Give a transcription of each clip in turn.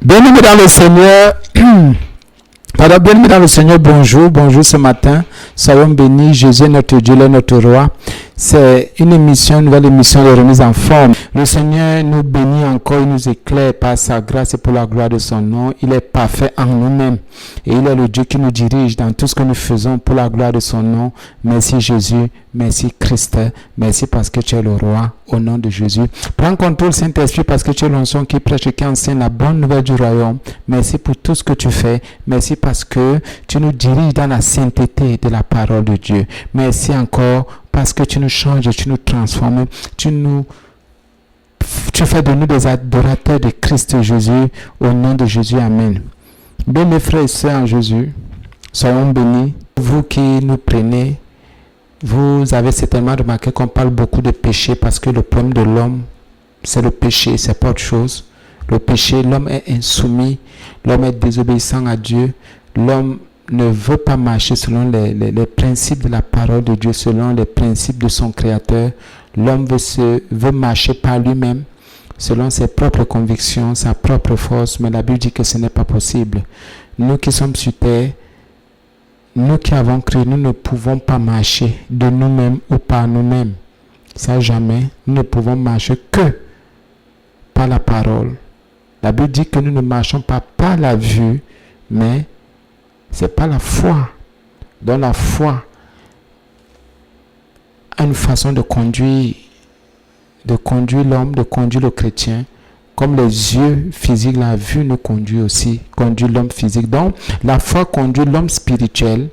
Bien-aimés dans le Seigneur, bien-aimés dans le Seigneur, bonjour ce matin. Soyons bénis, Jésus est notre Dieu, il est notre roi. C'est une nouvelle émission de remise en forme. Le Seigneur nous bénit encore, il nous éclaire par sa grâce et pour la gloire de son nom. Il est parfait en nous-mêmes et il est le Dieu qui nous dirige dans tout ce que nous faisons pour la gloire de son nom. Merci Jésus, merci Christ, merci parce que tu es le roi au nom de Jésus. Prends contrôle Saint-Esprit parce que tu es l'onction qui prêche et qui enseigne la bonne nouvelle du royaume. Merci pour tout ce que tu fais. Merci parce que tu nous diriges dans la sainteté de la parole de Dieu. Merci encore parce que tu nous changes, tu nous transformes, tu fais de nous des adorateurs de Christ Jésus, au nom de Jésus, Amen. Bien mes frères et sœurs en Jésus, soyons bénis. Vous qui nous prenez, vous avez certainement remarqué qu'on parle beaucoup de péché parce que le problème de l'homme, c'est le péché, c'est pas autre chose. Le péché, l'homme est insoumis, l'homme est désobéissant à Dieu, l'homme ne veut pas marcher selon les principes de la parole de Dieu, selon les principes de son Créateur. L'homme veut marcher par lui-même, selon ses propres convictions, sa propre force, mais la Bible dit que ce n'est pas possible. Nous qui sommes sur terre, nous qui avons créé, nous ne pouvons pas marcher de nous-mêmes ou par nous-mêmes. Ça jamais, nous ne pouvons marcher que par la parole. La Bible dit que nous ne marchons pas par la vue, mais c'est pas la foi. Dans la foi a une façon de conduire l'homme, de conduire le chrétien, comme les yeux physiques, la vue nous conduit aussi, conduit l'homme physique. Donc, la foi conduit l'homme spirituel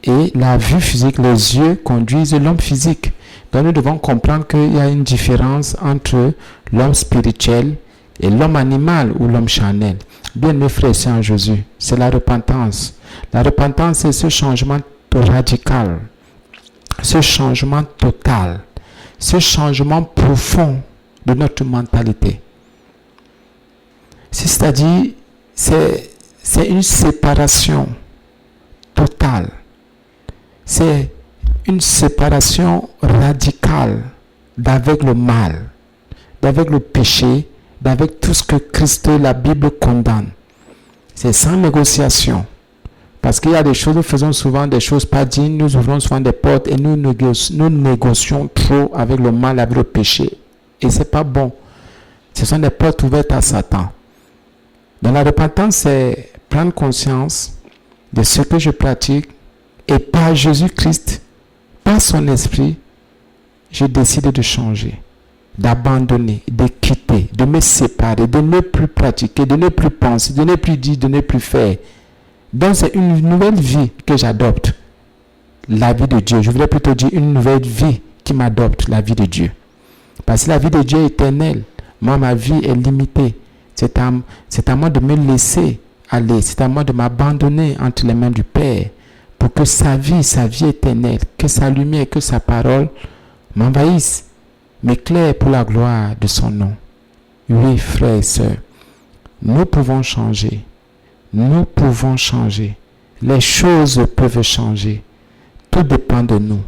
et la vue physique, les yeux conduisent l'homme physique. Donc, nous devons comprendre qu'il y a une différence entre l'homme spirituel et l'homme animal ou l'homme charnel. Bien mes frères et sœurs en Jésus, c'est la repentance. La repentance, c'est ce changement radical, ce changement total, ce changement profond de notre mentalité. C'est-à-dire, c'est une séparation totale. C'est une séparation radicale d'avec le mal, d'avec le péché, d'avec tout ce que Christ et la Bible condamnent. C'est sans négociation. Parce qu'il y a des choses, nous faisons souvent des choses pas dignes, nous ouvrons souvent des portes et nous négocions trop avec le mal, avec le péché. Et ce n'est pas bon. Ce sont des portes ouvertes à Satan. Dans la repentance, c'est prendre conscience de ce que je pratique et par Jésus-Christ, par son esprit, je décide de changer, d'abandonner, de quitter, de me séparer, de ne plus pratiquer, de ne plus penser, de ne plus dire, de ne plus faire. Donc c'est une nouvelle vie que j'adopte, la vie de Dieu. Je voudrais plutôt dire une nouvelle vie qui m'adopte, la vie de Dieu. Parce que la vie de Dieu est éternelle. Moi, ma vie est limitée. C'est à moi de me laisser aller. C'est à moi de m'abandonner entre les mains du Père pour que sa vie éternelle, que sa lumière, que sa parole m'envahissent, m'éclairent pour la gloire de son nom. Oui, frères et sœurs, nous pouvons changer. Nous pouvons changer. Les choses peuvent changer. Tout dépend de nous.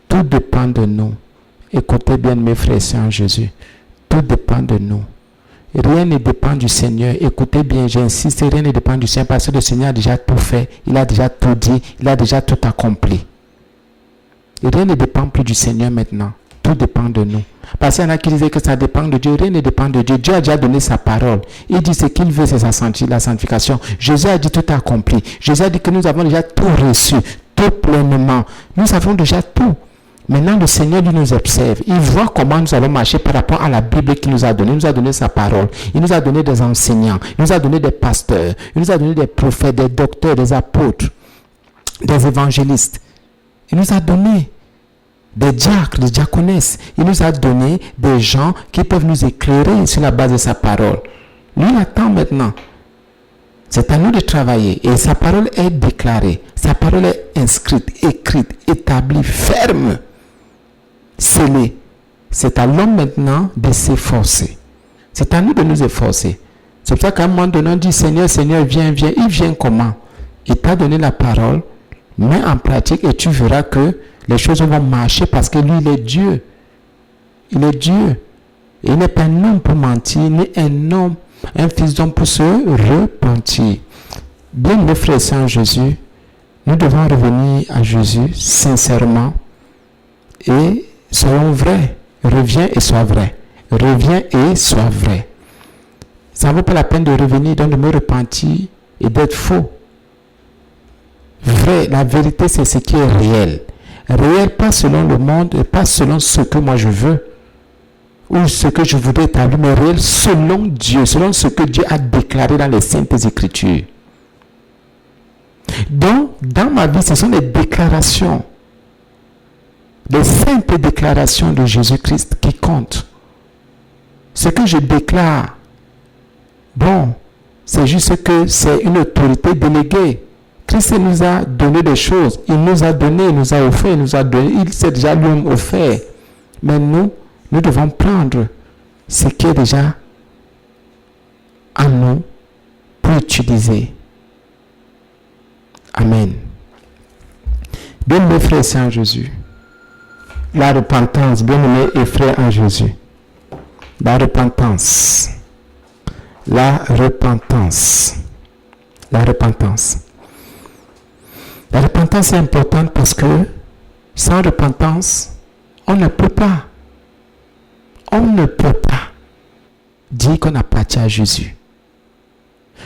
Tout dépend de nous. Écoutez bien mes frères et sœurs en Jésus. Tout dépend de nous. Rien ne dépend du Seigneur. Écoutez bien, j'insiste, rien ne dépend du Seigneur parce que le Seigneur a déjà tout fait. Il a déjà tout dit. Il a déjà tout accompli. Et rien ne dépend plus du Seigneur maintenant. Tout dépend de nous. Parce qu'il y en a qui disaient que ça dépend de Dieu. Rien ne dépend de Dieu. Dieu a déjà donné sa parole. Il dit ce qu'il veut, c'est la sanctification. Jésus a dit tout accompli. Jésus a dit que nous avons déjà tout reçu, tout pleinement. Nous avons déjà tout. Maintenant, le Seigneur lui nous observe. Il voit comment nous allons marcher par rapport à la Bible qu'il nous a donnée. Il nous a donné sa parole. Il nous a donné des enseignants. Il nous a donné des pasteurs. Il nous a donné des prophètes, des docteurs, des apôtres, des évangélistes. Il nous a donné des diacres, des diaconesses. Il nous a donné des gens qui peuvent nous éclairer sur la base de sa parole. Lui, il attend maintenant. C'est à nous de travailler. Et sa parole est déclarée. Sa parole est inscrite, écrite, établie, ferme, scellée. C'est à l'homme maintenant de s'efforcer. C'est à nous de nous efforcer. C'est pour ça qu'à un moment donné, on dit Seigneur, Seigneur, viens, viens. Il vient comment? Il t'a donné la parole, mets en pratique et tu verras que les choses vont marcher parce que lui, il est Dieu. Il est Dieu. Et il n'est pas un homme pour mentir, ni un homme Un fils d'homme pour se repentir. Bien, mes frères et sœurs en Jésus, nous devons revenir à Jésus sincèrement et soyons vrais. Reviens et sois vrai. Reviens et sois vrai. Ça ne vaut pas la peine de revenir, donc de me repentir et d'être faux. Vrai, la vérité, c'est ce qui est réel. Réel, pas selon le monde, et pas selon ce que moi je veux, ou ce que je voudrais établir, mais réel selon Dieu, selon ce que Dieu a déclaré dans les Saintes Écritures. Donc, dans ma vie, ce sont des déclarations, des saintes déclarations de Jésus-Christ qui comptent. Ce que je déclare, bon, c'est juste que c'est une autorité déléguée. Christ nous a donné des choses. Il nous a donné, il nous a offert, il nous a donné. Il s'est déjà lui-même offert. Mais nous devons prendre ce qui est déjà en nous pour utiliser. Amen. Bien-aimés frères et sœurs en Jésus, la repentance, bien-aimés et frères en Jésus, la repentance, la repentance, la repentance. La repentance est importante parce que sans repentance, on ne peut pas dire qu'on appartient à Jésus.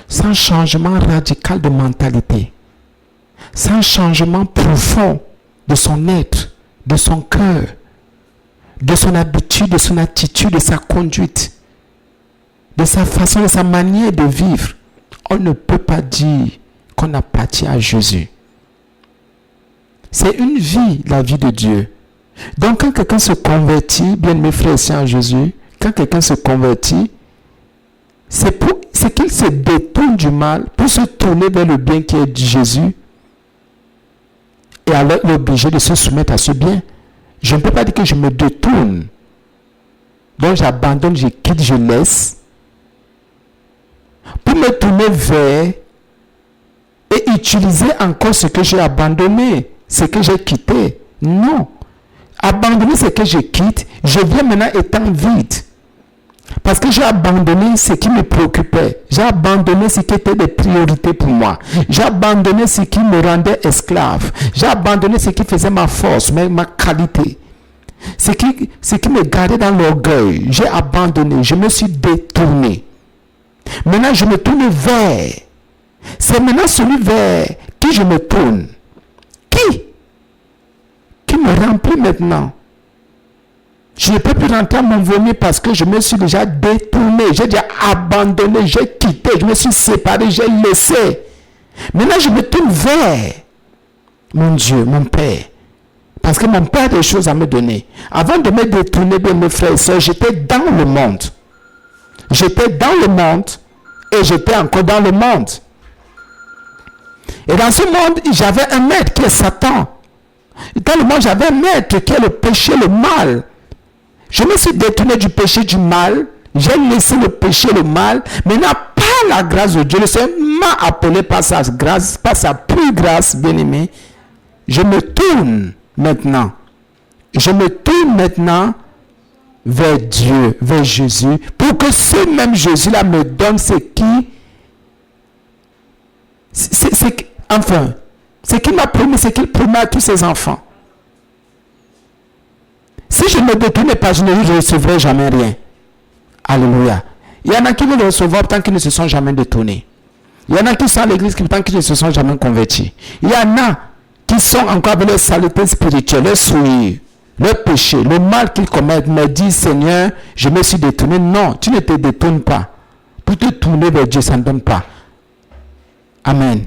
Sans changement radical de mentalité, sans changement profond de son être, de son cœur, de son habitude, de son attitude, de sa conduite, de sa façon, de sa manière de vivre, on ne peut pas dire qu'on appartient à Jésus. C'est une vie, la vie de Dieu. Donc quand quelqu'un se convertit, bien mes frères et sœurs en Jésus, quand quelqu'un se convertit, c'est qu'il se détourne du mal pour se tourner vers le bien qui est de Jésus. Et alors il est obligé de se soumettre à ce bien. Je ne peux pas dire que je me détourne. Donc j'abandonne, je quitte, je laisse. Pour me tourner vers et utiliser encore ce que j'ai abandonné, ce que j'ai quitté. Non. Abandonner ce que je quitte, je viens maintenant étant vide. Parce que j'ai abandonné ce qui me préoccupait. J'ai abandonné ce qui était des priorités pour moi. J'ai abandonné ce qui me rendait esclave. J'ai abandonné ce qui faisait ma force, ma qualité. Ce qui me gardait dans l'orgueil. J'ai abandonné. Je me suis détourné. Maintenant, je me tourne vers. C'est maintenant celui vers qui je me tourne. Qui me remplit maintenant. Je ne peux plus rentrer à mon vomi parce que je me suis déjà détourné, j'ai déjà abandonné, j'ai quitté, je me suis séparé, j'ai laissé. Maintenant, je me tourne vers mon Dieu, mon Père. Parce que mon Père a des choses à me donner. Avant de me détourner de mes frères et sœurs, j'étais dans le monde. J'étais dans le monde et j'étais encore dans le monde. Et dans ce monde, j'avais un maître qui est Satan. Dans le monde, j'avais un maître qui est le péché, le mal. Je me suis détourné du péché, du mal. J'ai laissé le péché, le mal. Maintenant, par la grâce de Dieu, le Seigneur m'a appelé par sa grâce, par sa plus grâce, bien-aimé. Je me tourne maintenant. Je me tourne maintenant vers Dieu, vers Jésus, pour que ce même Jésus-là me donne ce qui... Enfin, ce qu'il m'a promis, ce qu'il promet à tous ses enfants. Si je ne me détourne pas, je ne recevrai jamais rien. Alléluia. Il y en a qui veulent le recevoir tant qu'ils ne se sont jamais détournés. Il y en a qui sont à l'église tant qu'ils ne se sont jamais convertis. Il y en a qui sont encore avec leur saleté spirituelle, leur souillure, leur péché, le mal qu'ils commettent, me disent, Seigneur, je me suis détourné. Non, tu ne te détournes pas. Pour te tourner vers Dieu, ça ne donne pas. Amen.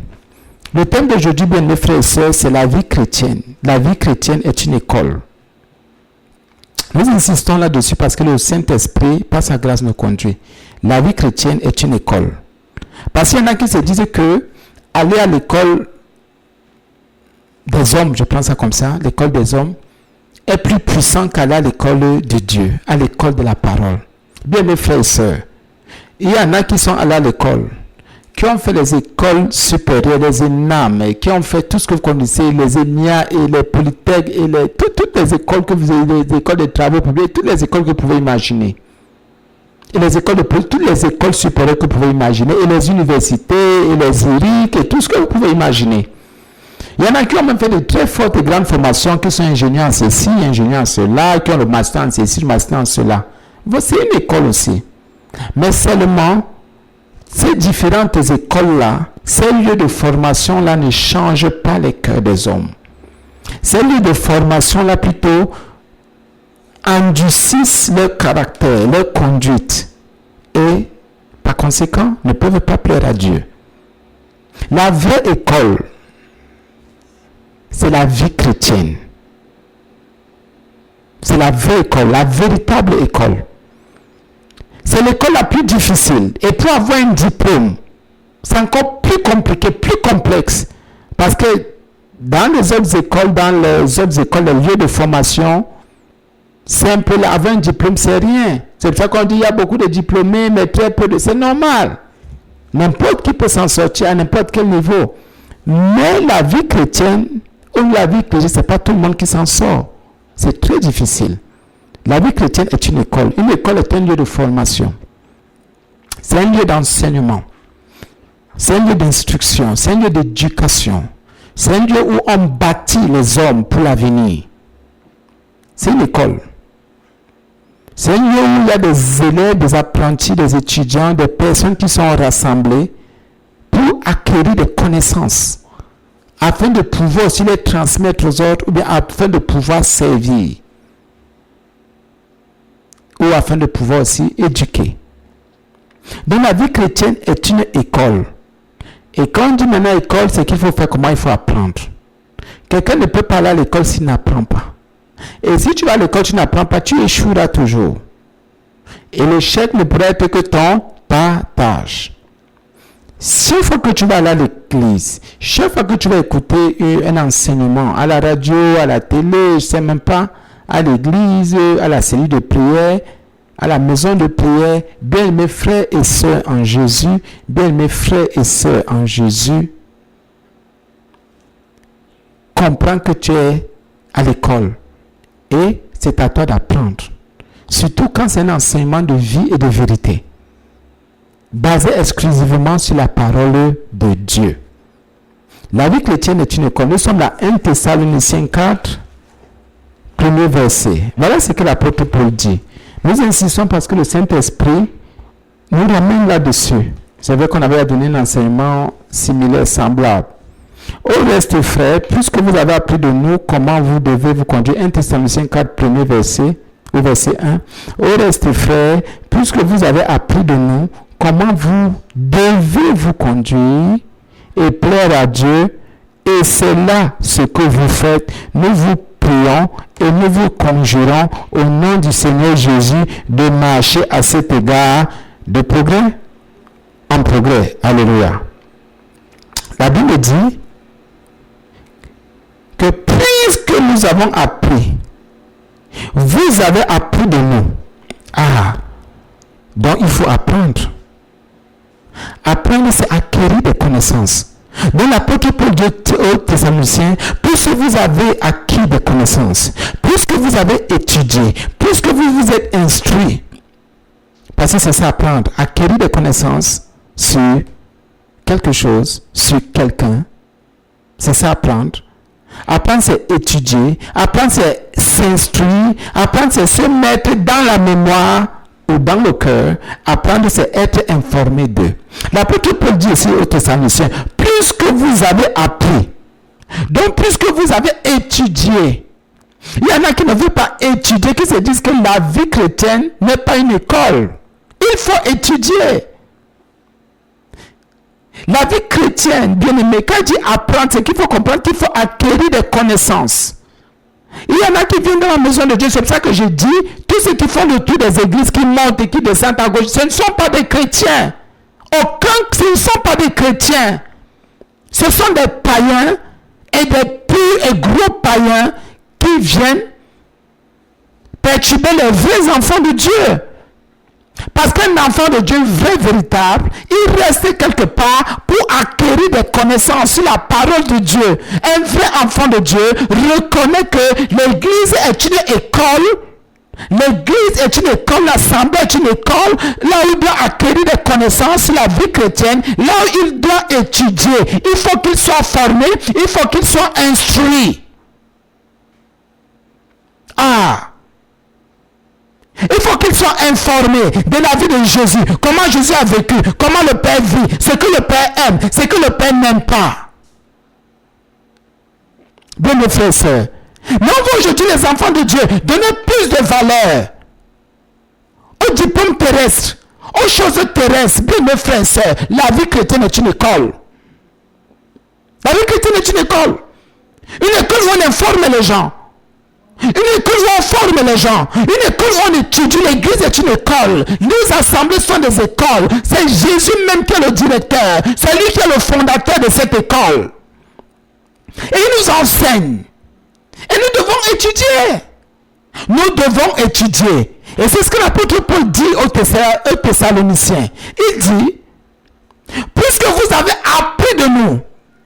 Le thème d'aujourd'hui, bien mes frères et sœurs, c'est la vie chrétienne. La vie chrétienne est une école. Nous insistons là-dessus parce que le Saint-Esprit, par sa grâce, nous conduit. La vie chrétienne est une école. Parce qu'il y en a qui se disent que aller à l'école des hommes, je prends ça comme ça, l'école des hommes, est plus puissant qu'aller à l'école de Dieu, à l'école de la parole. Bien mes frères et sœurs, il y en a qui sont allés à l'école, qui ont fait les écoles supérieures, les ENAM, qui ont fait tout ce que vous connaissez, les ENIA et les Polytech et toutes les écoles que vous avez, les écoles de travaux publics, toutes les écoles que vous pouvez imaginer. Et les écoles de police, toutes les écoles supérieures que vous pouvez imaginer, et les universités, et les IRIC, et tout ce que vous pouvez imaginer. Il y en a qui ont même fait de très fortes et grandes formations, qui sont ingénieurs en ceci, ingénieurs en cela, qui ont le master en ceci, le master en cela. C'est une école aussi. Mais seulement, ces différentes écoles-là, ces lieux de formation-là ne changent pas les cœurs des hommes. Ces lieux de formation-là, plutôt, endurcissent leur caractère, leur conduite. Et, par conséquent, ne peuvent pas plaire à Dieu. La vraie école, c'est la vie chrétienne. C'est la vraie école, la véritable école. C'est l'école la plus difficile. Et pour avoir un diplôme, c'est encore plus compliqué, plus complexe. Parce que dans les autres écoles, les lieux de formation, c'est un peu là, avoir un diplôme, c'est rien. C'est pour ça qu'on dit qu'il y a beaucoup de diplômés, mais très peu de... C'est normal. N'importe qui peut s'en sortir à n'importe quel niveau. Mais la vie chrétienne, ou la vie chrétienne, ce n'est pas tout le monde qui s'en sort. C'est très difficile. La vie chrétienne est une école. Une école est un lieu de formation. C'est un lieu d'enseignement. C'est un lieu d'instruction. C'est un lieu d'éducation. C'est un lieu où on bâtit les hommes pour l'avenir. C'est une école. C'est un lieu où il y a des élèves, des apprentis, des étudiants, des personnes qui sont rassemblées pour acquérir des connaissances afin de pouvoir aussi les transmettre aux autres ou bien afin de pouvoir servir ou afin de pouvoir aussi éduquer. Donc la vie chrétienne est une école. Et quand on dit maintenant école, c'est qu'il faut faire comment il faut apprendre. Quelqu'un ne peut pas aller à l'école s'il n'apprend pas. Et si tu vas à l'école, tu n'apprends pas, tu échoueras toujours. Et l'échec ne pourrait être que ton partage. Chaque fois que tu vas aller à l'église, chaque fois que tu vas écouter un enseignement à la radio, à la télé, je ne sais même pas, à l'église, à la cellule de prière, à la maison de prière, bien mes frères et sœurs en Jésus, bien mes frères et sœurs en Jésus, comprends que tu es à l'école et c'est à toi d'apprendre. Surtout quand c'est un enseignement de vie et de vérité, basé exclusivement sur la parole de Dieu. La vie chrétienne est une école. Nous sommes à 1 Thessaloniciens 4, premier verset. Voilà ce que l'apôtre Paul dit. Nous insistons parce que le Saint-Esprit nous ramène là-dessus. C'est vrai qu'on avait donné un enseignement similaire, semblable. Au reste, frères, puisque vous avez appris de nous comment vous devez vous conduire, 1 Thessaloniciens 4, premier verset, au verset 1. Au reste, frères, puisque vous avez appris de nous comment vous devez vous conduire et plaire à Dieu, et c'est là ce que vous faites. Nous vous prions et nous vous conjurons au nom du Seigneur Jésus de marcher à cet égard de progrès en progrès. Alléluia. La Bible dit que puisque nous avons appris, vous avez appris de nous. Donc il faut apprendre. Apprendre, c'est acquérir des connaissances. Donc l'apôtre Paul dit aux Thessaloniciens, puisque vous avez acquis des connaissances, puisque vous avez étudié, puisque vous vous êtes instruit, parce que c'est ça apprendre, acquérir des connaissances sur quelque chose, sur quelqu'un, c'est ça apprendre. Apprendre, c'est étudier, apprendre, c'est s'instruire, apprendre, c'est se mettre dans la mémoire ou dans le cœur. Apprendre, c'est être informé d'eux. L'apôtre Paul dit ici aux Thessaloniciens, puisque vous avez appris, donc puisque vous avez étudié, il y en a qui ne veulent pas étudier, qui se disent que la vie chrétienne n'est pas une école. Il faut étudier. La vie chrétienne, bien aimé, quand il dit apprendre, c'est qu'il faut comprendre qu'il faut acquérir des connaissances. Il y en a qui viennent dans la maison de Dieu, c'est pour ça que je dis, tous ceux qui font le tour des églises, qui montent et qui descendent à gauche, ce ne sont pas des chrétiens. Ce ne sont pas des chrétiens. Ce sont des païens et des purs et gros païens qui viennent perturber les vrais enfants de Dieu. Parce qu'un enfant de Dieu vrai, véritable, il reste quelque part pour acquérir des connaissances sur la parole de Dieu. Un vrai enfant de Dieu reconnaît que l'église est une école L'église est une école, l'assemblée est une école, là où il doit acquérir des connaissances sur la vie chrétienne, là où il doit étudier. Il faut qu'il soit formé, il faut qu'il soit instruit. Il faut qu'il soit informé de la vie de Jésus, comment Jésus a vécu, comment le Père vit, ce que le Père aime, ce que le Père n'aime pas. Bien mes frères et sœurs, mais on veut aujourd'hui les enfants de Dieu donner plus de valeur aux diplômes terrestres, aux choses terrestres. Bien mes frères et sœurs, la vie chrétienne est une école. La vie chrétienne est une école. Une école où on informe les gens. Une école où on forme les gens. Une école où on étudie. L'église est une école. Les assemblées sont des écoles. C'est Jésus même qui est le directeur. C'est lui qui est le fondateur de cette école. Et il nous enseigne. Et nous devons étudier. Nous devons étudier. Et c'est ce que l'apôtre Paul dit aux Thessaloniciens. Il dit, puisque vous avez appris de nous,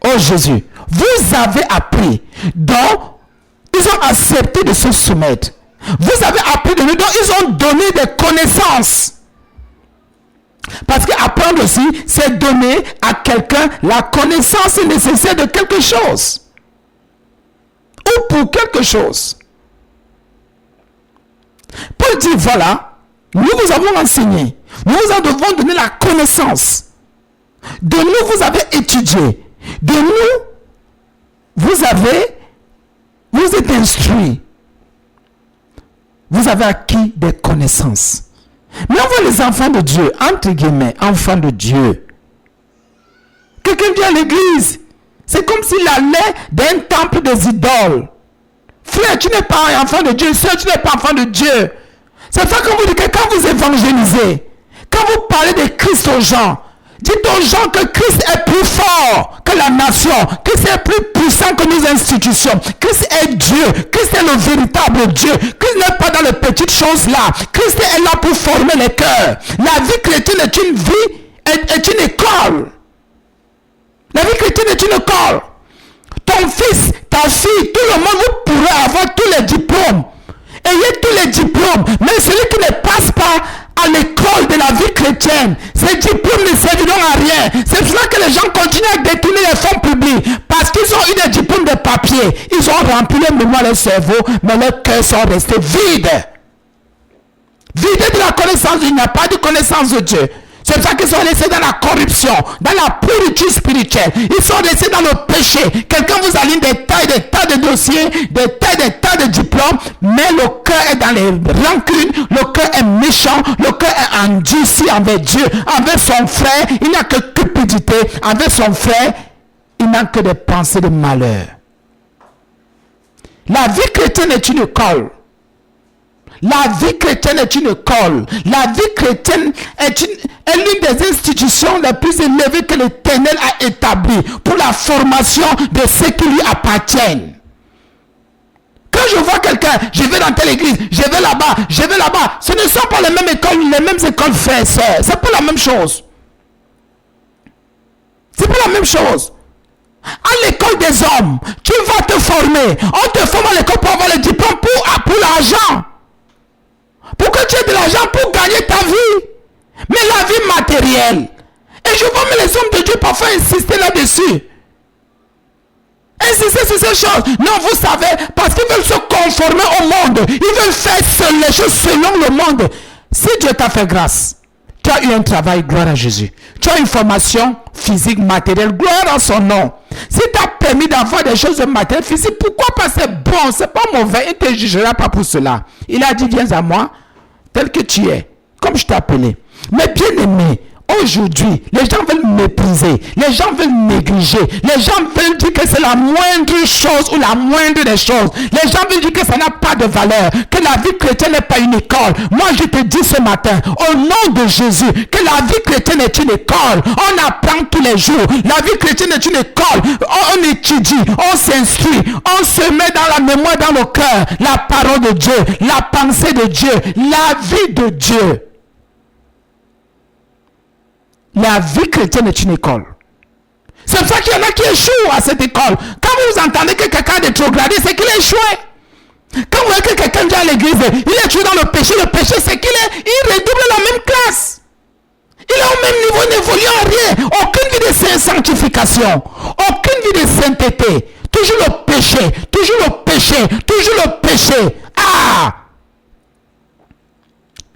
oh Jésus, vous avez appris, donc ils ont accepté de se soumettre. Vous avez appris de nous, donc ils ont donné des connaissances. Parce qu'apprendre aussi, c'est donner à quelqu'un la connaissance nécessaire de quelque chose. Ou pour quelque chose. Paul dit, voilà, nous vous avons enseigné. Nous vous devons donner la connaissance. De nous, vous avez étudié. De nous, vous êtes instruits. Vous avez acquis des connaissances. Mais on voit les enfants de Dieu, entre guillemets, enfants de Dieu. Quelqu'un vient à l'église. C'est comme s'il allait d'un temple des idoles. Frère, tu n'es pas un enfant de Dieu. Sœur, tu n'es pas enfant de Dieu. C'est ça qu'on vous dit que quand vous évangélisez, quand vous parlez de Christ aux gens, dites aux gens que Christ est plus fort que la nation. Christ est plus puissant que nos institutions. Christ est Dieu. Christ est le véritable Dieu. Christ n'est pas dans les petites choses là. Christ est là pour former les cœurs. La vie chrétienne est une vie, est une école. La vie chrétienne est une école. Ton fils, ta fille, tout le monde, vous pourrez avoir tous les diplômes. Ayez tous les diplômes. Mais celui qui ne passe pas à l'école de la vie chrétienne, ces diplômes ne serviront à rien. C'est pour ça que les gens continuent à détourner les fonds publics. Parce qu'ils ont eu des diplômes de papier. Ils ont rempli leur mémoire, leur cerveau, mais leurs cœurs sont restés vides. Vidés de la connaissance. Il n'y a pas de connaissance de Dieu. C'est pour ça qu'ils sont restés dans la corruption, dans la pourriture spirituelle. Ils sont restés dans le péché. Quelqu'un vous aligne des tas de dossiers, des tas de diplômes, mais le cœur est dans les rancunes, le cœur est méchant, le cœur est endurci envers Dieu, envers son frère. Il n'y a que cupidité. Envers son frère, il n'a que des pensées de malheur. La vie chrétienne est une école. La vie chrétienne est une école. La vie chrétienne est l'une des institutions les plus élevées que l'Éternel a établies pour la formation de ceux qui lui appartiennent. Quand je vois quelqu'un, je vais dans telle église, je vais là-bas, ce ne sont pas les mêmes écoles frères et sœurs. C'est pas la même chose. C'est pas la même chose. À l'école des hommes, tu vas te former. On te forme à l'école pour avoir le diplôme pour l'argent. Pour que tu aies de l'argent pour gagner ta vie. Mais la vie matérielle. Et je vois mais les hommes de Dieu parfois insister là-dessus. Insister sur ces choses. Non, vous savez, parce qu'ils veulent se conformer au monde. Ils veulent faire les choses selon le monde. Si Dieu t'a fait grâce, tu as eu un travail, gloire à Jésus. Tu as une formation physique, matérielle, gloire à son nom. Si tu as permis d'avoir des choses matérielles, physiques, pourquoi pas? C'est bon, c'est pas mauvais. Il ne te jugera pas pour cela. Il a dit, viens à moi, tel que tu es, comme je t'ai appelé. Mais bien aimé, aujourd'hui, les gens veulent mépriser, les gens veulent négliger, les gens veulent dire que c'est la moindre chose ou la moindre des choses. Les gens veulent dire que ça n'a pas de valeur, que la vie chrétienne n'est pas une école. Moi, je te dis ce matin, au nom de Jésus, que la vie chrétienne est une école. On apprend tous les jours. La vie chrétienne est une école. On étudie, on s'instruit, on se met dans la mémoire, dans le cœur, la parole de Dieu, la pensée de Dieu, la vie de Dieu. La vie chrétienne est une école. C'est pour ça qu'il y en a qui échouent à cette école. Quand vous entendez que quelqu'un est rétrogradé, c'est qu'il a échoué. Quand vous voyez que quelqu'un vient à l'église, il est toujours dans le péché c'est il redouble la même classe. Il est au même niveau, il n'évolue en rien. Aucune vie de sanctification, aucune vie de sainteté. Toujours le péché, toujours le péché, toujours le péché.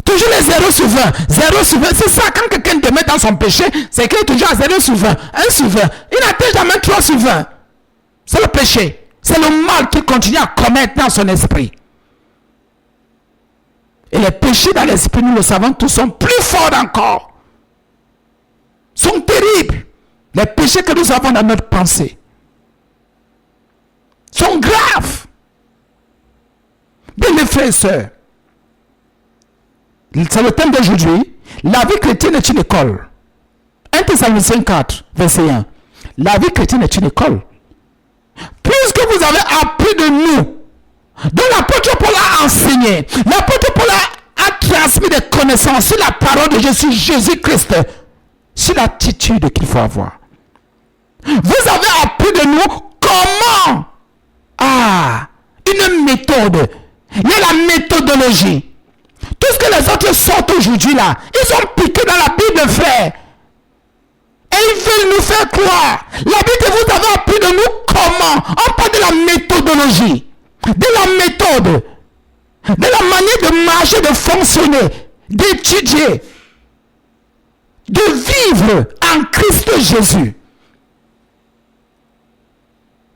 Toujours les 0 sur 20. 0 sur 20, c'est ça, quand quelqu'un te met dans son péché, c'est qu'il est toujours à 0 sur 20, 1 sur 20. Il n'atteint jamais 3 sur 20. C'est le péché. C'est le mal qu'il continue à commettre dans son esprit. Et les péchés dans l'esprit, nous le savons tous, sont plus forts encore. Sont terribles. Les péchés que nous avons dans notre pensée sont graves. Bien mes frères et sœurs, c'est le thème d'aujourd'hui. La vie chrétienne est une école. 1 Thessaloniciens 4, verset 1. La vie chrétienne est une école. Puisque vous avez appris de nous, dont l'apôtre Paul a enseigné, l'apôtre Paul a transmis des connaissances sur la parole de Jésus-Christ, sur l'attitude qu'il faut avoir. Vous avez appris de nous comment une méthode. Il y a la méthodologie. Tout ce que les autres sortent aujourd'hui là, ils ont piqué dans la Bible, frère. Et ils veulent nous faire croire. La Bible, vous avez appris de nous comment. On parle de la méthodologie, de la méthode, de la manière de marcher, de fonctionner, d'étudier, de vivre en Christ Jésus.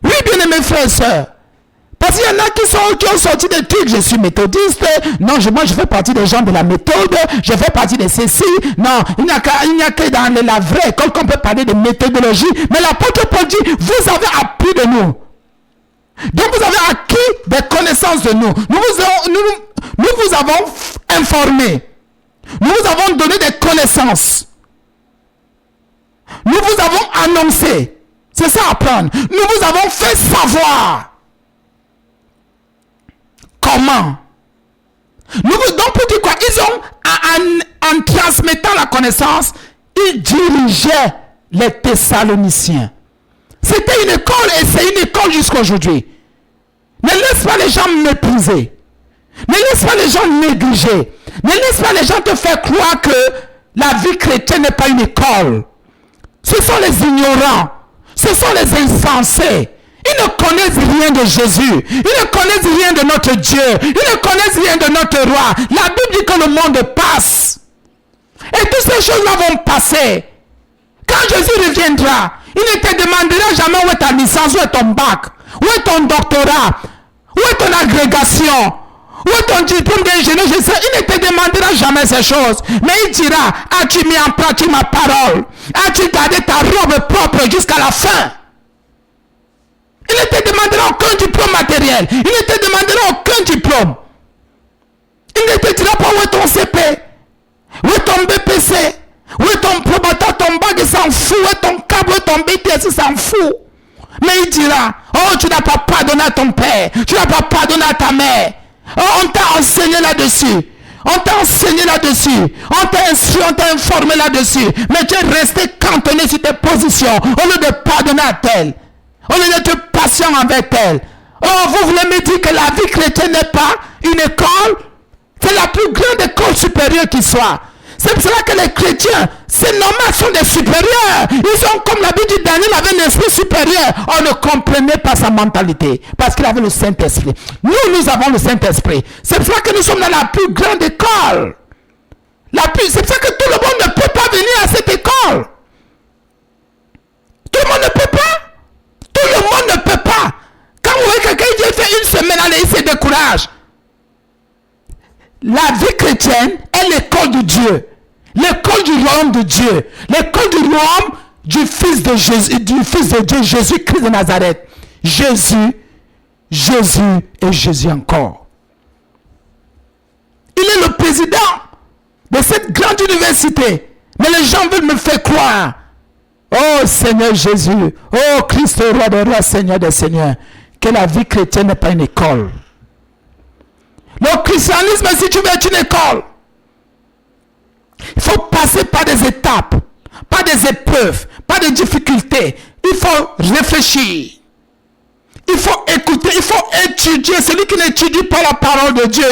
Oui, bien-aimés frères et sœurs. Parce qu'il y en a qui ont sorti des trucs. Je suis méthodiste. Non, moi je fais partie des gens de la méthode. Je fais partie de ceci. Non, il n'y a que dans la vraie école qu'on peut parler de méthodologie. Mais l'apôtre Paul dit, vous avez appris de nous. Donc vous avez acquis des connaissances de nous. Nous vous avons informé. Nous vous avons donné des connaissances. Nous vous avons annoncé. C'est ça apprendre. Nous vous avons fait savoir. Comment? Donc pour dire quoi? Ils ont, en transmettant la connaissance, ils dirigeaient les Thessaloniciens. C'était une école et c'est une école jusqu'à aujourd'hui. Ne laisse pas les gens mépriser. Ne laisse pas les gens négliger. Ne laisse pas les gens te faire croire que la vie chrétienne n'est pas une école. Ce sont les ignorants. Ce sont les insensés. Ils ne connaissent rien de Jésus. Ils ne connaissent rien de notre Dieu. Ils ne connaissent rien de notre roi. La Bible dit que le monde passe. Et toutes ces choses-là vont passer. Quand Jésus reviendra, il ne te demandera jamais où est ta licence, où est ton bac, où est ton doctorat, où est ton agrégation, où est ton diplôme d'ingénieur. Il ne te demandera jamais ces choses. Mais il dira, as-tu mis en pratique ma parole? As-tu gardé ta robe propre jusqu'à la fin? Il ne te demandera aucun diplôme matériel. Il ne te demandera aucun diplôme. Il ne te dira pas où est ton CP, où est ton BPC, où est ton probateur, ton bac, il s'en fout, où est ton câble, où est ton BTS, il s'en fout. Mais il dira, oh, tu n'as pas pardonné à ton père, tu n'as pas pardonné à ta mère. Oh, on t'a enseigné là-dessus. On t'a enseigné là-dessus. On t'a instruit, on t'a informé là-dessus. Mais tu es resté cantonné sur tes positions au lieu de pardonner à tel. Au lieu d'être patient avec elle. Oh, vous voulez me dire que la vie chrétienne n'est pas une école? C'est la plus grande école supérieure qui soit. C'est pour cela que les chrétiens, c'est normal, sont des supérieurs. Ils sont comme la Bible dit, Daniel avait un esprit supérieur. On ne comprenait pas sa mentalité. Parce qu'il avait le Saint-Esprit. Nous avons le Saint-Esprit. C'est pour cela que nous sommes dans la plus grande école. C'est pour ça que tout le monde ne peut pas venir à cette école. Tout le monde ne peut pas. Tout le monde ne peut pas. Quand vous voyez quelqu'un qui fait une semaine, allez, il se décourage. La vie chrétienne est l'école de Dieu. L'école du royaume de Dieu. L'école du royaume du Fils de Jésus, du Fils de Dieu, Jésus-Christ de Nazareth. Jésus, Jésus et Jésus encore. Il est le président de cette grande université. Mais les gens veulent me faire croire. Oh Seigneur Jésus, oh Christ, roi des rois, Seigneur des seigneurs, que la vie chrétienne n'est pas une école. Le christianisme, si tu veux, est une école. Il faut passer par des étapes, par des épreuves, par des difficultés. Il faut réfléchir. Il faut écouter, il faut étudier. Celui qui n'étudie pas la parole de Dieu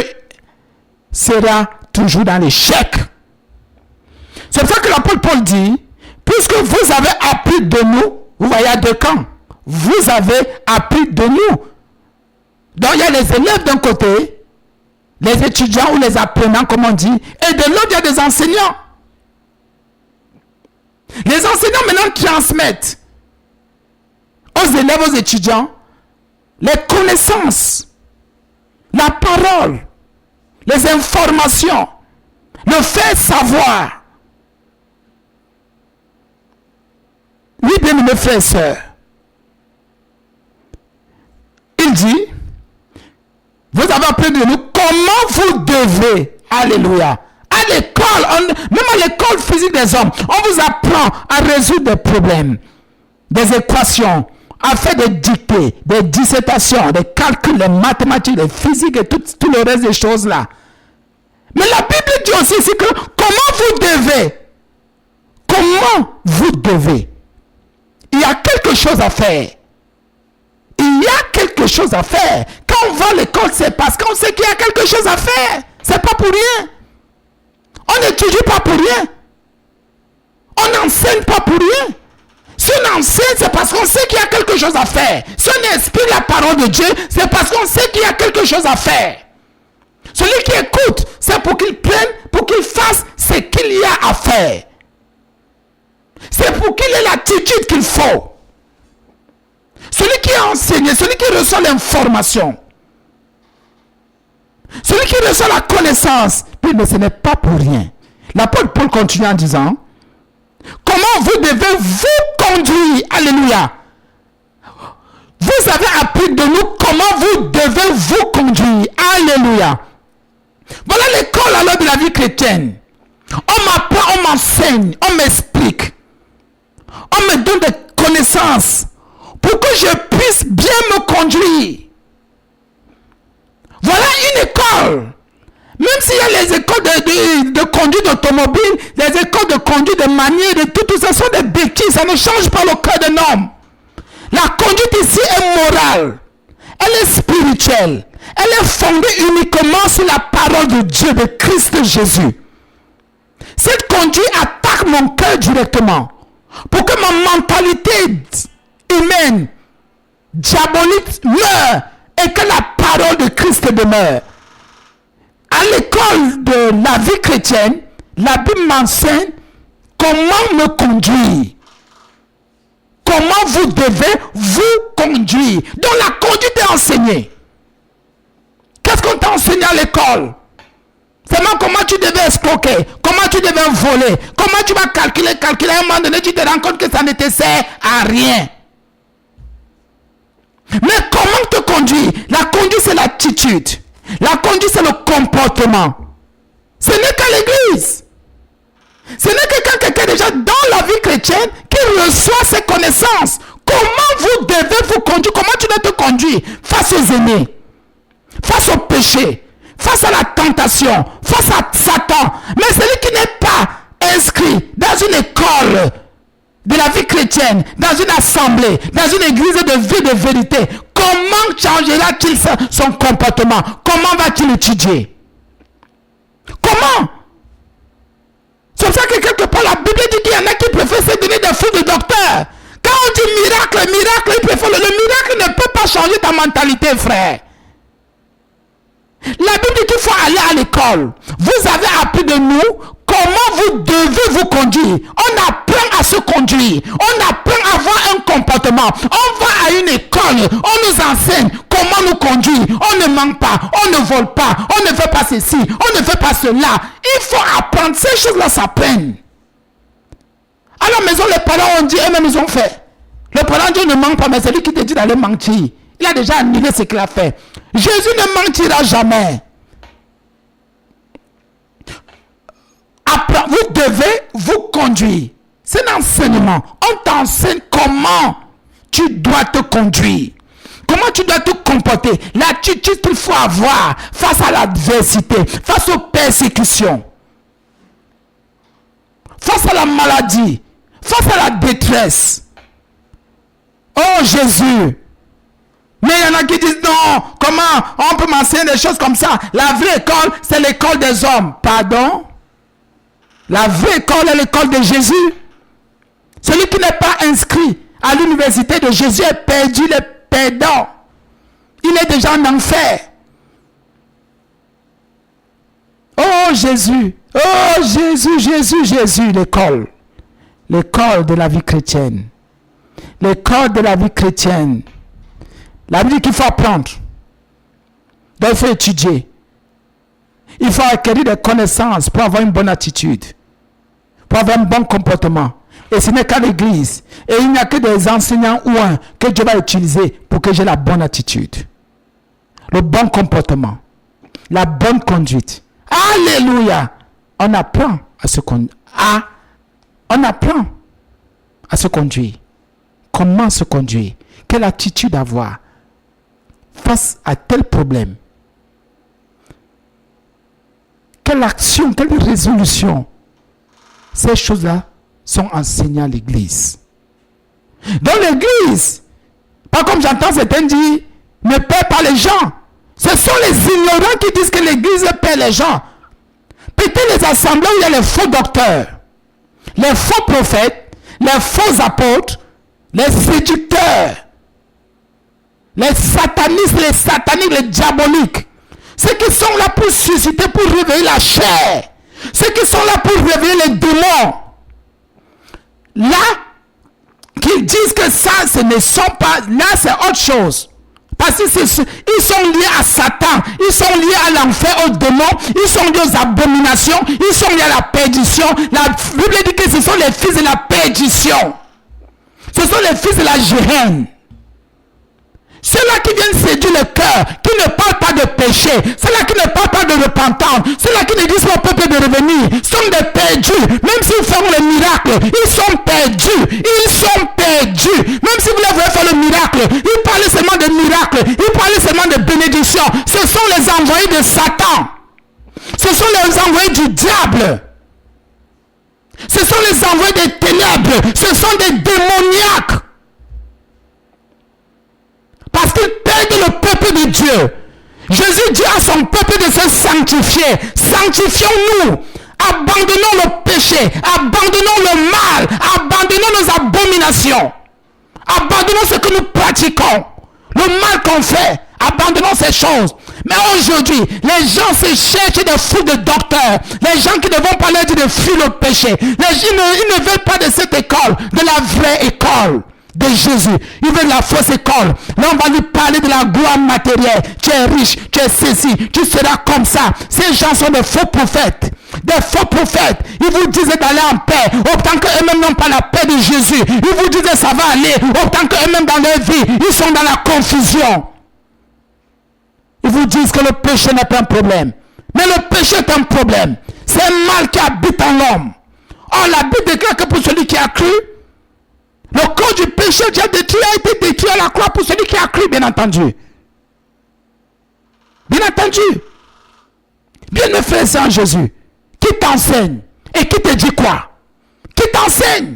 sera toujours dans l'échec. C'est pour ça que l'apôtre Paul dit, puisque vous avez appris de nous, vous voyez, il y a deux camps. Vous avez appris de nous. Donc il y a les élèves d'un côté, les étudiants ou les apprenants, comme on dit, et de l'autre, il y a des enseignants. Les enseignants maintenant transmettent aux élèves, aux étudiants, les connaissances, la parole, les informations, le fait savoir. Oui, bien aimés frères et sœurs, il dit, vous avez appris de nous comment vous devez, alléluia, à l'école, même à l'école physique des hommes, on vous apprend à résoudre des problèmes, des équations, à faire des dictées, des dissertations, des calculs, des mathématiques, des physiques et tout le reste des choses là. Mais la Bible dit aussi que comment vous devez, il y a quelque chose à faire. Il y a quelque chose à faire. Quand on va à l'école, c'est parce qu'on sait qu'il y a quelque chose à faire. C'est pas pour rien. On n'étudie pas pour rien. On n'enseigne pas pour rien. Si on enseigne, c'est parce qu'on sait qu'il y a quelque chose à faire. Si on explique la parole de Dieu, c'est parce qu'on sait qu'il y a quelque chose à faire. Celui qui écoute, c'est pour qu'il prenne, pour qu'il fasse ce qu'il y a à faire. C'est pour qu'il ait l'attitude qu'il faut. Celui qui est enseigné, celui qui reçoit l'information, celui qui reçoit la connaissance, mais ce n'est pas pour rien. L'apôtre Paul continue en disant, comment vous devez vous conduire, alléluia. Vous avez appris de nous comment vous devez vous conduire, alléluia. Voilà l'école alors de la vie chrétienne. On m'apprend, on m'enseigne, on m'explique. On me donne des connaissances pour que je puisse bien me conduire. Voilà une école. Même s'il y a les écoles de conduite d'automobile, les écoles de conduite de manière, de tout ça sont des bêtises. Ça ne change pas le cœur d'un homme. La conduite ici est morale. Elle est spirituelle. Elle est fondée uniquement sur la parole de Dieu, de Christ Jésus. Cette conduite attaque mon cœur directement. Pour que ma mentalité humaine, diabolique, meure et que la parole de Christ demeure. À l'école de la vie chrétienne, la Bible m'enseigne comment me conduire. Comment vous devez vous conduire. Donc la conduite est enseignée. Qu'est-ce qu'on t'a enseigné à l'école? Seulement comment tu devais escroquer, comment tu devais voler, comment tu vas calculer, à un moment donné, tu te rends compte que ça ne te sert à rien. Mais comment te conduire? La conduite, c'est l'attitude. La conduite, c'est le comportement. Ce n'est qu'à l'église. Ce n'est que quand quelqu'un est déjà dans la vie chrétienne qui reçoit ses connaissances. Comment vous devez vous conduire? Comment tu dois te conduire face aux aînés, face au péché, face à la tentation, face à Satan. Mais celui qui n'est pas inscrit dans une école de la vie chrétienne, dans une assemblée, dans une église de vie de vérité, comment changera-t-il son comportement? Comment va-t-il étudier? Comment? C'est pour ça que quelque part la Bible dit qu'il y en a qui préfèrent se donner des fous de docteur. Quand on dit miracle, ils préfèrent le miracle ne peut pas changer ta mentalité, frère. La Bible dit qu'il faut aller à l'école. Vous avez appris de nous comment vous devez vous conduire. On apprend à se conduire. On apprend à avoir un comportement. On va à une école. On nous enseigne comment nous conduire. On ne ment pas. On ne vole pas. On ne fait pas ceci. On ne fait pas cela. Il faut apprendre. Ces choses-là s'apprennent. À la maison, les parents ont dit, eux-mêmes ils ont fait. Le parent dit ne ment pas, mais c'est lui qui te dit d'aller mentir. Il a déjà annulé ce qu'il a fait. Jésus ne mentira jamais. Après, vous devez vous conduire. C'est un enseignement. On t'enseigne comment tu dois te conduire. Comment tu dois te comporter. L'attitude qu'il faut avoir face à l'adversité, face aux persécutions, face à la maladie, face à la détresse. Oh Jésus, Mais il y en a qui disent non, comment on peut m'enseigner des choses comme ça? La vraie école, c'est l'école des hommes. Pardon? La vraie école est l'école de Jésus. Celui qui n'est pas inscrit à l'université de Jésus est perdu, il est perdant. Il est déjà en enfer. Oh Jésus, oh Jésus, Jésus, Jésus, l'école. L'école de la vie chrétienne. L'école de la vie chrétienne. La vie qu'il faut apprendre. Donc il faut étudier. Il faut acquérir des connaissances pour avoir une bonne attitude. Pour avoir un bon comportement. Et ce n'est qu'à l'église. Et il n'y a que des enseignants ou un que Dieu va utiliser pour que j'ai la bonne attitude. Le bon comportement. La bonne conduite. Alléluia. On apprend à se conduire. On apprend à se conduire. Comment se conduire? Quelle attitude avoir face à tel problème? Quelle action, quelle résolution? Ces choses-là sont enseignées à l'église. Dans l'église, pas comme j'entends certains dire, ne paie pas les gens. Ce sont les ignorants qui disent que l'église paie les gens. Peut-être les assemblées où il y a les faux docteurs, les faux prophètes, les faux apôtres, les séducteurs, les satanistes, les sataniques, les diaboliques. Ceux qui sont là pour susciter, pour réveiller la chair. Ceux qui sont là pour réveiller les démons. Là, qu'ils disent que ça, ce ne sont pas... Là, c'est autre chose. Parce qu'ils sont liés à Satan. Ils sont liés à l'enfer, aux démons. Ils sont liés aux abominations. Ils sont liés à la perdition. La Bible dit que ce sont les fils de la perdition. Ce sont les fils de la géhenne. Ceux-là qui viennent séduire le cœur, qui ne parlent pas de péché, ceux-là qui ne parlent pas de repentance, ceux-là qui ne disent pas au peuple de revenir, sont des perdus. Même s'ils font les miracles, ils sont perdus. Ils sont perdus. Même si vous les voyez faire le miracle, ils parlent seulement de miracles, ils parlent seulement de bénédictions. Ce sont les envoyés de Satan. Ce sont les envoyés du diable. Ce sont les envoyés des ténèbres. Ce sont des démoniaques. Parce qu'ils perdent le peuple de Dieu. Jésus dit à son peuple de se sanctifier. Sanctifions-nous. Abandonnons le péché. Abandonnons le mal. Abandonnons nos abominations. Abandonnons ce que nous pratiquons. Le mal qu'on fait. Abandonnons ces choses. Mais aujourd'hui, les gens se cherchent des fous de docteurs. Les gens qui ne vont pas leur dire de fuir le péché. Ils ne veulent pas de cette école. De la vraie école de Jésus. Il veut la fausse école. Là, on va lui parler de la gloire matérielle. Tu es riche, tu es ceci, tu seras comme ça. Ces gens sont des faux prophètes. Des faux prophètes. Ils vous disent d'aller en paix, autant qu'eux-mêmes n'ont pas la paix de Jésus. Ils vous disent ça va aller, autant qu'eux-mêmes dans leur vie, ils sont dans la confusion. Ils vous disent que le péché n'est pas un problème. Mais le péché est un problème. C'est un mal qui habite en l'homme. Or, la Bible déclare que pour celui qui a cru, le corps du péché déjà détruit a été détruit à la croix pour celui qui a cru, bien entendu. Bien entendu. Bien le frère Saint Jésus, qui t'enseigne et qui te dit quoi? Qui t'enseigne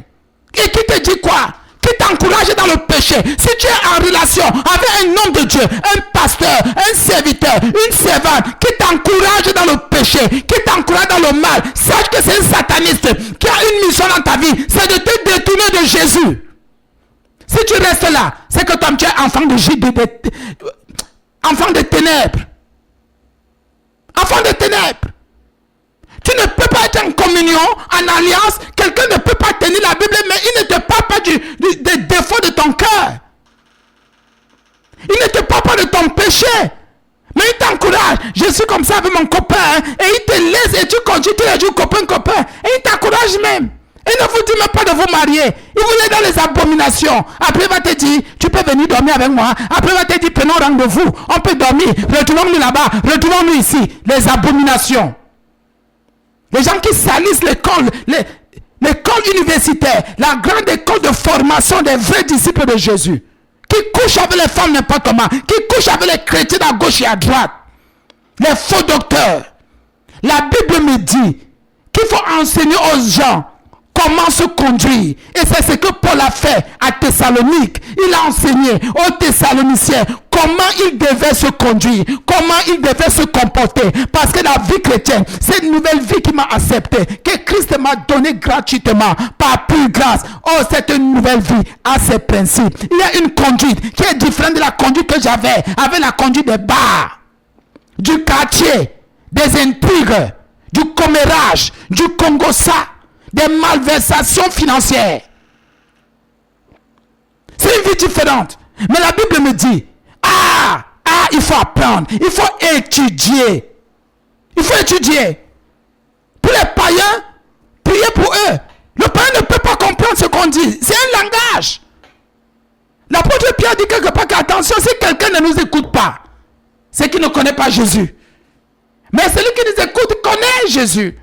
et qui te dit quoi? Qui t'encourage dans le péché. Si tu es en relation avec un homme de Dieu, un pasteur, un serviteur, une servante, qui t'encourage dans le péché, qui t'encourage dans le mal, sache que c'est un sataniste qui a une mission dans ta vie, c'est de te détourner de Jésus. Si tu restes là, c'est que toi tu es enfant enfant de ténèbres. Enfant de ténèbres. Tu ne peux pas être en communion, en alliance. Quelqu'un ne peut pas tenir la Bible, mais il ne te parle pas des défauts de ton cœur. Il ne te parle pas de ton péché. Mais il t'encourage. Je suis comme ça avec mon copain. Hein, et il te laisse et tu continues tous les jours, copain. Et il t'encourage même. Il ne vous dit même pas de vous marier. Il vous met dans les abominations. Après, il va te dire, tu peux venir dormir avec moi. Après, il va te dire, prenons rendez-vous. On peut dormir. Retournons-nous là-bas. Retournons-nous ici. Les abominations. Les gens qui salissent l'école, l'école universitaire, la grande école de formation des vrais disciples de Jésus, qui couchent avec les femmes n'importe comment, qui couchent avec les chrétiens à gauche et à droite, les faux docteurs. La Bible me dit qu'il faut enseigner aux gens comment se conduire. Et c'est ce que Paul a fait à Thessalonique. Il a enseigné aux Thessaloniciens comment ils devaient se conduire, comment ils devaient se comporter. Parce que la vie chrétienne, c'est une nouvelle vie qui m'a accepté, que Christ m'a donné gratuitement, par pure grâce. Oh, c'est une nouvelle vie à ses principes. Il y a une conduite qui est différente de la conduite que j'avais, avec la conduite des bars, du quartier, des intrigues, du commérage, du congossa, des malversations financières. C'est une vie différente. Mais la Bible me dit, il faut apprendre, il faut étudier. Il faut étudier. Pour les païens, priez pour eux. Le païen ne peut pas comprendre ce qu'on dit. C'est un langage. L'apôtre Pierre dit quelque part qu'attention, si quelqu'un ne nous écoute pas, c'est qu'il ne connaît pas Jésus. Mais celui qui nous écoute connaît Jésus.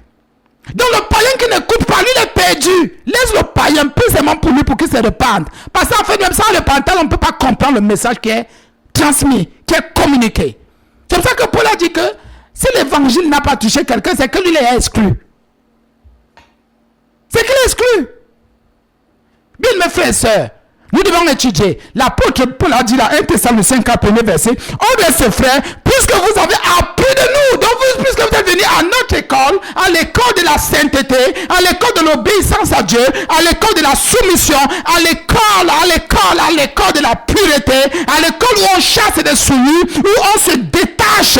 Donc le païen qui n'écoute pas, lui, il est perdu. Laisse le païen précisément pour lui, pour qu'il se repente. Parce qu'en fait, même sans repentir, on ne peut pas comprendre le message qui est transmis, qui est communiqué. C'est pour ça que Paul a dit que si l'évangile n'a pas touché quelqu'un, c'est que lui, il est exclu. C'est qu'il est exclu. Bien, mes frères et sœurs, nous devons étudier. L'apôtre Paul a dit là, 1 Thessaloniciens 4, 1er verset, oh bien ses frères, puisque vous avez appris de nous, donc puisque vous êtes venus à notre école, à l'école de la sainteté, à l'école de l'obéissance à Dieu, à l'école de la soumission, à l'école de la pureté, à l'école où on chasse des soumis, où on se détache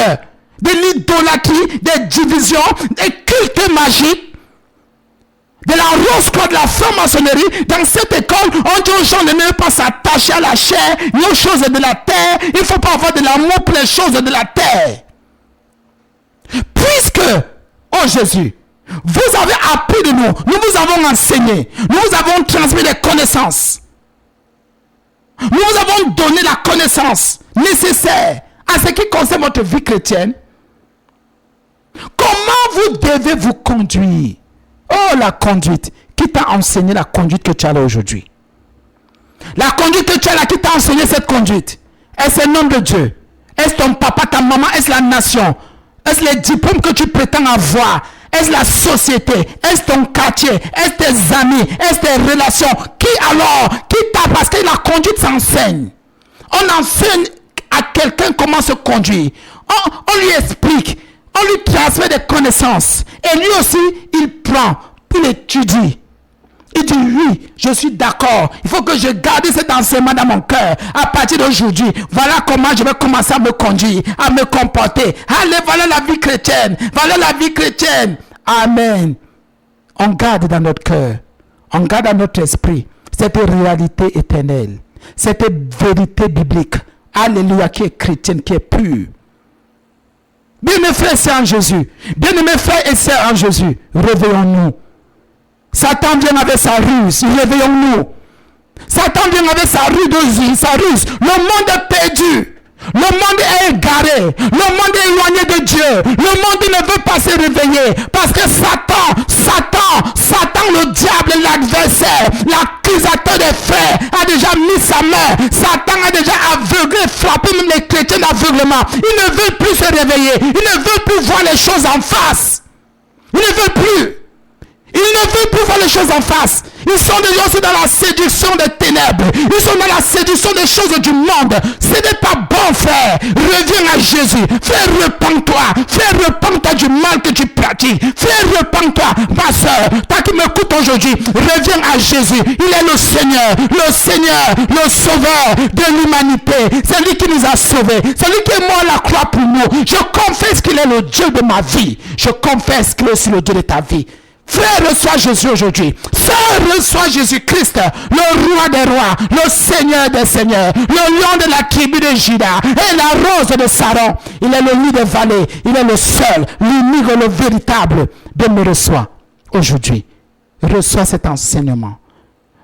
de l'idolâtrie, des divisions, des cultes magiques, de la rose-croix, de la franc-maçonnerie. Dans cette école, on dit aux gens de ne pas s'attacher à la chair, ni aux choses de la terre. Il ne faut pas avoir de l'amour pour les choses de la terre. Puisque, oh Jésus, vous avez appris de nous, nous vous avons enseigné, nous vous avons transmis des connaissances. Nous vous avons donné la connaissance nécessaire à ce qui concerne votre vie chrétienne. Comment vous devez vous conduire? Oh, la conduite. Qui t'a enseigné la conduite que tu as là aujourd'hui? La conduite que tu as là, qui t'a enseigné cette conduite? Est-ce le nom de Dieu? Est-ce ton papa, ta maman? Est-ce la nation? Est-ce les diplômes que tu prétends avoir? Est-ce la société? Est-ce ton quartier? Est-ce tes amis? Est-ce tes relations? Qui alors? Qui t'a? Parce que la conduite s'enseigne. On enseigne à quelqu'un comment se conduire. On lui explique. On lui transmet des connaissances. Et lui aussi, il prend, il étudie. Il dit oui, je suis d'accord. Il faut que je garde cet enseignement dans mon cœur. À partir d'aujourd'hui, voilà comment je vais commencer à me conduire, à me comporter. Allez, voilà la vie chrétienne. Voilà la vie chrétienne. Amen. On garde dans notre cœur, on garde dans notre esprit cette réalité éternelle, cette vérité biblique. Alléluia, qui est chrétienne, qui est pure. Bien-aimés frères et sœurs en Jésus, bien-aimés frères et sœurs en Jésus, réveillons-nous. Satan vient avec sa ruse, réveillons-nous. Satan vient avec sa ruse. Le monde est perdu. Le monde est égaré. Le monde est éloigné de Dieu. Le monde ne veut pas se réveiller. Parce que Satan, le diable, l'adversaire, l'accusateur des frères, a déjà mis sa main. Satan a déjà aveuglé, frappé même les chrétiens d'aveuglement. Ils ne veulent plus se réveiller. Ils ne veulent plus voir les choses en face. Ils ne veulent plus. Ils ne veulent plus voir les choses en face. Ils sont déjà aussi dans la séduction des ténèbres. Ils sont dans la séduction des choses du monde. Ce n'est pas bon, frère. Reviens à Jésus. Frère, repens-toi. Frère, repens-toi du mal que tu pratiques. Frère, repens-toi. Ma soeur, toi qui m'écoutes aujourd'hui, reviens à Jésus. Il est le Seigneur, le Sauveur de l'humanité. C'est lui qui nous a sauvés. C'est lui qui est mort à la croix pour nous. Je confesse qu'il est le Dieu de ma vie. Je confesse qu'il est aussi le Dieu de ta vie. Frère, reçois Jésus aujourd'hui. Sœur, reçois Jésus-Christ, le roi des rois, le Seigneur des seigneurs, le lion de la tribu de Juda et la rose de Saron. Il est le lit des vallées. Il est le seul, l'unique, le véritable. Dieu me reçoit aujourd'hui. Reçois cet enseignement.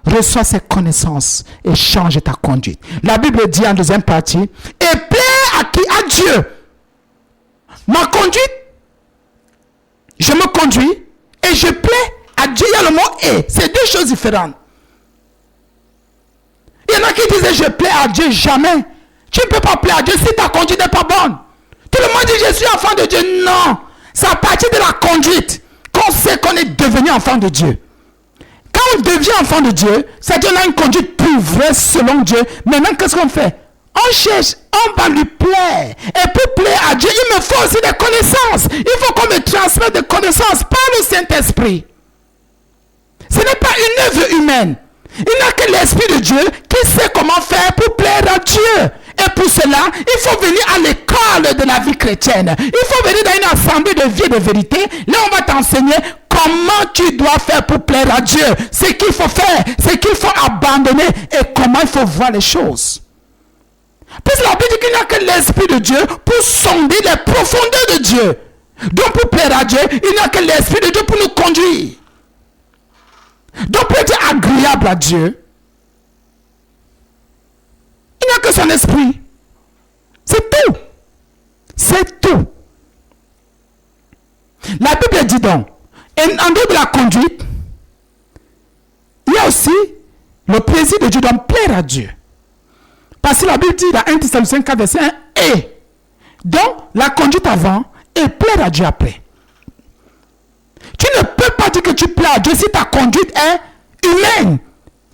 Reçois ces connaissances et change ta conduite. La Bible dit en deuxième partie, et plaît à qui? À Dieu. Ma conduite, je me conduis. Et je plais à Dieu. Il y a le mot et. C'est deux choses différentes. Il y en a qui disaient je plais à Dieu. Jamais. Tu ne peux pas plaire à Dieu si ta conduite n'est pas bonne. Tout le monde dit je suis enfant de Dieu. Non. C'est à partir de la conduite qu'on sait qu'on est devenu enfant de Dieu. on devient enfant de Dieu, c'est-à-dire on a une conduite plus vraie selon Dieu. Maintenant, qu'est-ce qu'on fait? On cherche, on va lui plaire. Et pour plaire à Dieu, il me faut aussi des connaissances. Il faut qu'on me transmette des connaissances par le Saint-Esprit. Ce n'est pas une œuvre humaine. Il n'y a que l'Esprit de Dieu qui sait comment faire pour plaire à Dieu. Et pour cela, il faut venir à l'école de la vie chrétienne. Il faut venir dans une assemblée de vie et de vérité. Là, on va t'enseigner comment tu dois faire pour plaire à Dieu. Ce qu'il faut faire, ce qu'il faut abandonner et comment il faut voir les choses. Parce que la Bible dit qu'il n'y a que l'Esprit de Dieu pour sonder les profondeurs de Dieu. Donc pour plaire à Dieu, il n'y a que l'Esprit de Dieu pour nous conduire. Donc pour être agréable à Dieu, il n'y a que son esprit. C'est tout. C'est tout. La Bible dit donc, en dehors de la conduite, il y a aussi le plaisir de Dieu d'en plaire à Dieu. Parce que la Bible dit dans 1 Thessaloniciens 4, verset 1, et. Donc, la conduite avant et plaire à Dieu après. Tu ne peux pas dire que tu plais à Dieu si ta conduite est humaine.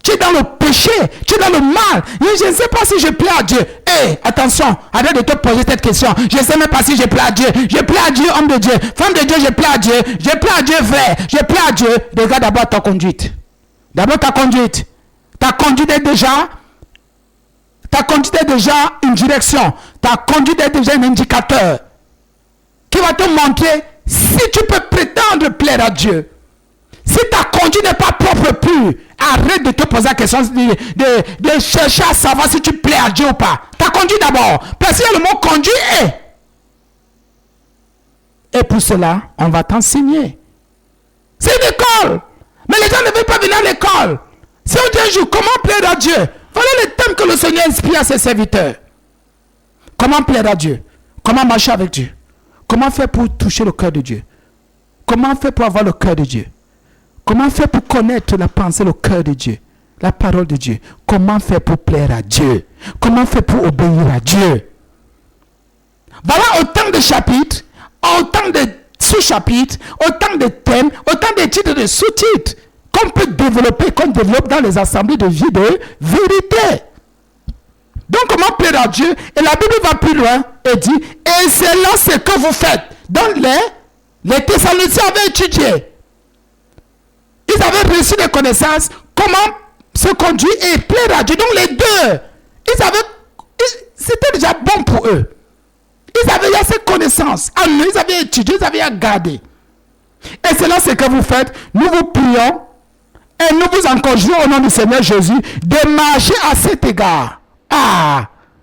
Tu es dans le péché, tu es dans le mal. Je ne sais pas si je plais à Dieu. Attention, arrête de te poser cette question. Je ne sais même pas si je plais à Dieu. Je plais à Dieu, homme de Dieu. Femme de Dieu, je plais à Dieu. Je plais à Dieu, frère. Je plais à Dieu. Regarde d'abord ta conduite. D'abord ta conduite. Ta conduite est déjà une direction. Ta conduite est déjà un indicateur qui va te montrer si tu peux prétendre plaire à Dieu. Si ta conduite n'est pas propre plus, arrête de te poser la question de chercher à savoir si tu plais à Dieu ou pas. Ta conduite d'abord. Parce qu'il y a le mot conduit et pour cela, on va t'enseigner. C'est une école. Mais les gens ne veulent pas venir à l'école. Si on dit un jour, comment plaire à Dieu? Voilà le thème que le Seigneur inspire à ses serviteurs. Comment plaire à Dieu? Comment marcher avec Dieu? Comment faire pour toucher le cœur de Dieu? Comment faire pour avoir le cœur de Dieu? Comment faire pour connaître la pensée, le cœur de Dieu? La parole de Dieu? Comment faire pour plaire à Dieu? Comment faire pour obéir à Dieu? Voilà autant de chapitres, autant de sous-chapitres, autant de thèmes, autant de titres de sous-titres qu'on peut développer, qu'on développe dans les assemblées de vie de vérité. Donc comment plaire à Dieu? Et la Bible va plus loin et dit, et c'est là ce que vous faites. Donc les Thessaloniciens avaient étudié. Ils avaient reçu des connaissances, comment se conduire et plaire à Dieu. Donc les deux, c'était déjà bon pour eux. Ils avaient eu ces connaissances. Ils avaient étudié, ils avaient gardé. Et c'est là ce que vous faites. Nous vous prions et nous vous encourageons au nom du Seigneur Jésus de marcher à cet égard.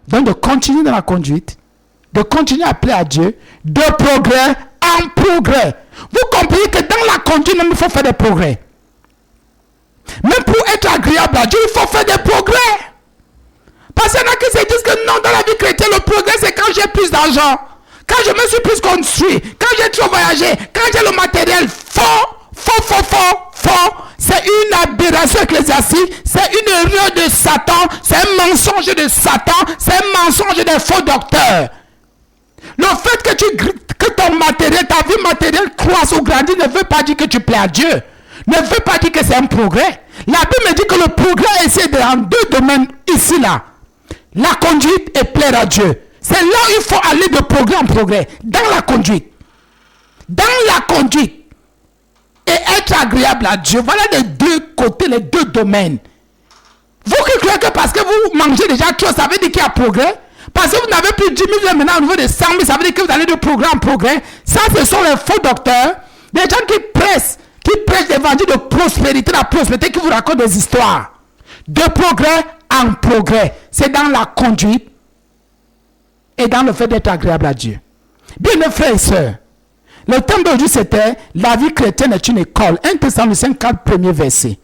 Donc de continuer dans la conduite, de continuer à plaire à Dieu, de progrès en progrès. Vous comprenez que dans la conduite, il faut faire des progrès. Même pour être agréable à Dieu, il faut faire des progrès. Parce qu'il y en a qui se disent que non, dans la vie chrétienne, le progrès, c'est quand j'ai plus d'argent, quand je me suis plus construit, quand j'ai trop voyagé, quand j'ai le matériel. Faux. C'est une aberration ecclésiastique, c'est une erreur de Satan, c'est un mensonge de Satan, c'est un mensonge des faux docteurs. Le fait que ton matériel, ta vie matérielle croisse ou grandit ne veut pas dire que tu plais à Dieu. Ne veut pas dire que c'est un progrès. La Bible me dit que le progrès est dans deux domaines ici là. La conduite et plaire à Dieu. C'est là où il faut aller de progrès en progrès. Dans la conduite. Dans la conduite. Et être agréable à Dieu. Voilà les deux côtés, les deux domaines. Vous qui croyez que parce que vous mangez déjà trop, ça veut dire qu'il y a progrès. Parce que vous n'avez plus 10 000 maintenant au niveau de 100 000, ça veut dire que vous allez de progrès en progrès. Ça, ce sont les faux docteurs. Des gens qui prêchent l'évangile de prospérité, la prospérité qui vous racontent des histoires. De progrès en progrès. C'est dans la conduite et dans le fait d'être agréable à Dieu. Bien, mes frères et sœurs, le thème d'aujourd'hui c'était la vie chrétienne est une école. 1 Thessaloniciens 4, premier verset.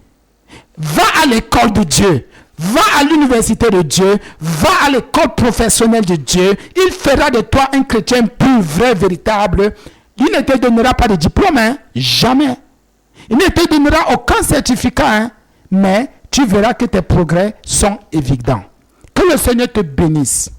Va à l'école de Dieu. Va à l'université de Dieu. Va à l'école professionnelle de Dieu. Il fera de toi un chrétien plus vrai, véritable. Il ne te donnera pas de diplôme, jamais. Il ne te donnera aucun certificat, mais tu verras que tes progrès sont évidents. Que le Seigneur te bénisse.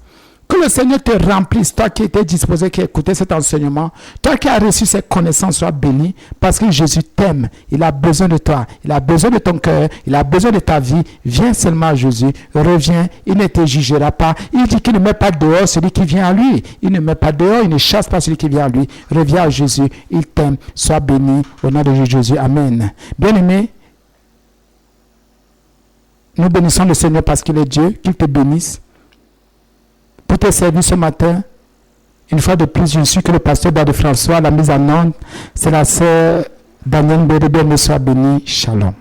Que le Seigneur te remplisse, toi qui étais disposé, qui écoutais cet enseignement, toi qui as reçu ces connaissances, sois béni, parce que Jésus t'aime, il a besoin de toi, il a besoin de ton cœur, il a besoin de ta vie. Viens seulement à Jésus, reviens, il ne te jugera pas. Il dit qu'il ne met pas dehors celui qui vient à lui, il ne met pas dehors, il ne chasse pas celui qui vient à lui. Reviens à Jésus, il t'aime, sois béni au nom de Jésus, amen. Bien-aimé, nous bénissons le Seigneur parce qu'il est Dieu, qu'il te bénisse. Pour te servir ce matin, une fois de plus, je suis que le pasteur Bade François, la mise en onde, c'est la sœur Danielle Bédébé, soit béni, shalom.